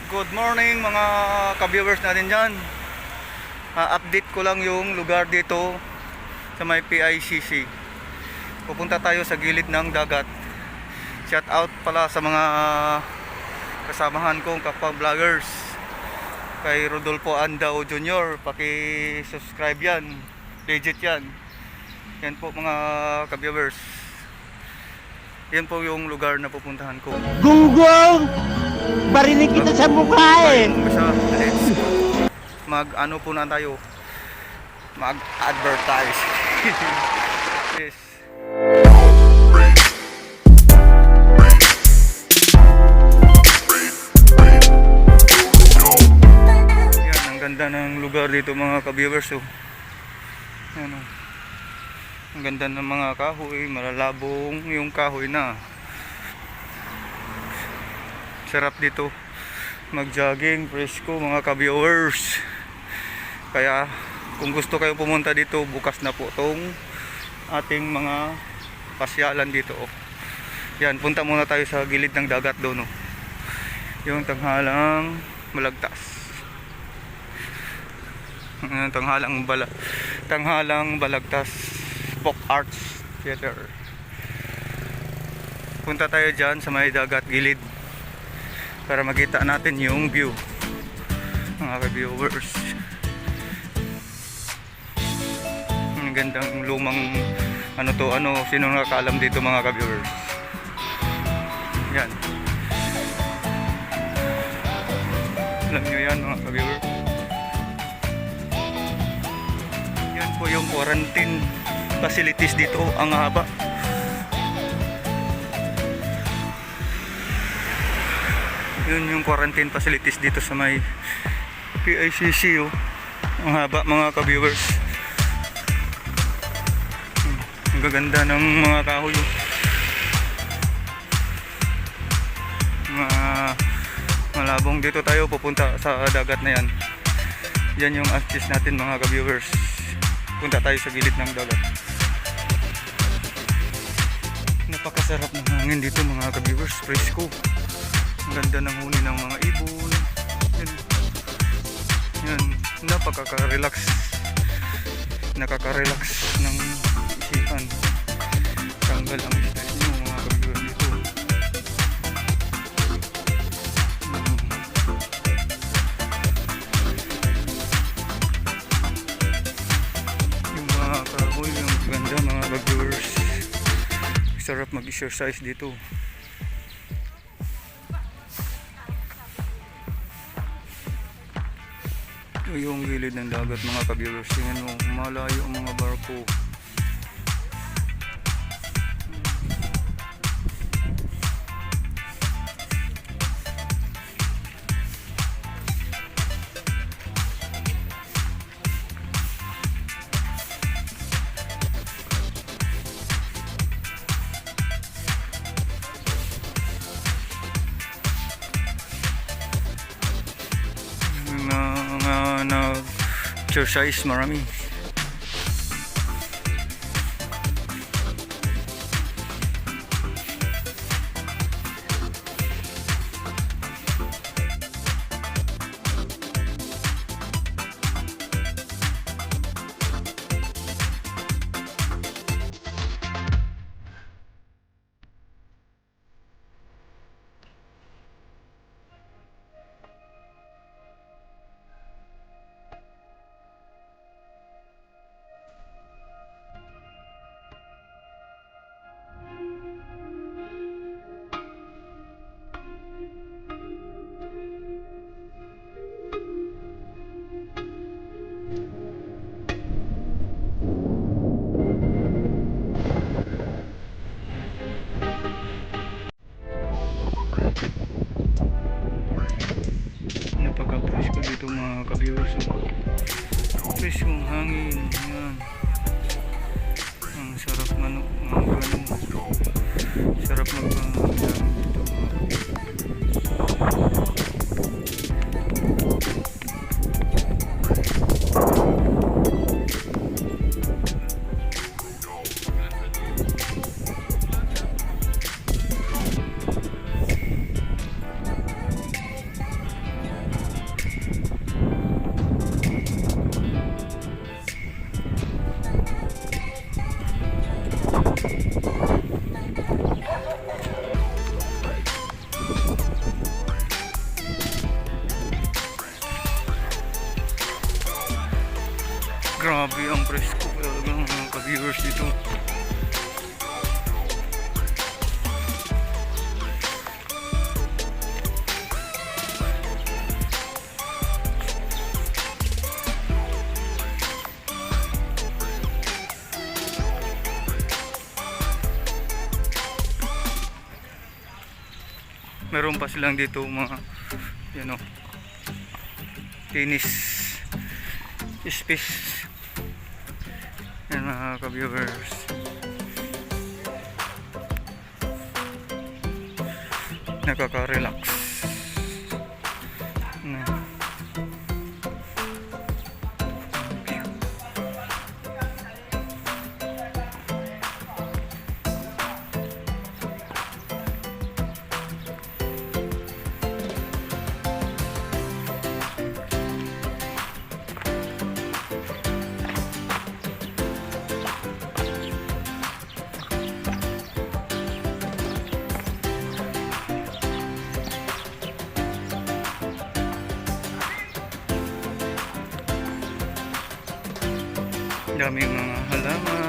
Good morning mga ka-viewers natin dyan. Update ko lang yung lugar dito sa may PICC. Pupunta tayo sa gilid ng dagat. Shout out pala sa mga kasamahan kong kapwa-vloggers. Kay Rodolfo Andao Jr. Paki-subscribe yan. Legit yan. Yan po mga ka-viewers. Yan po yung lugar na pupuntahan ko. Gunggong! Barinig kita sa mukha eh! Mag-ano po na tayo, mag-advertise. Yes. Yan, ang ganda ng lugar dito mga ka-viewers. Oh. Yan, oh. Ang ganda ng mga kahoy, malalabong yung kahoy na. Sarap dito mag-jogging, presko mga ka-viewers. Kaya kung gusto kayo pumunta dito, bukas na po tong ating mga pasyalan dito. Yan, punta muna tayo sa gilid ng dagat doon. Yung tanghalang malagtas. Tanghalang balagtas Folk Arts Theater. Punta tayo dyan sa may dagat gilid para makita natin yung view mga ka-viewers. Ang gandang lumang sino nakakaalam dito mga ka-viewers. Yan, alam nyo yan mga ka-viewers. Yan po yung quarantine facilities dito, ang haba. Yun yung quarantine facilities dito sa may PICC. Ang haba mga ka-viewers. Ang gaganda ng mga kahoy. Malabong dito tayo pupunta sa dagat na yan. Yan yung access natin mga ka-viewers. Punta tayo sa gilid ng dagat. Napakasarap ng hangin dito mga ka-viewers. Presko. Ang ganda ng huni ng mga ibon. Yan, napaka-relax. Nakaka-relax ng isipan. Tanggal ang stress nyo mga ka-viewers dito. Yung mga kahoy, yung ganda mga ka-viewers. Sarap mag-exercise dito. Yung gilid ng dagat mga ka-viewers. Tingnan mo, malayo ang mga barko. Exercise marami. Napaka-presko dito mga ka-viewers. Preskong hangin. Yan. Ang sarap manok. Sarap magpangalaman dito mga ang presko talaga mga ka-viewers dito. Meron pa silang dito mga tennis space. Yan mga ka-viewers. Nakaka-relax na. Daming mga halaman.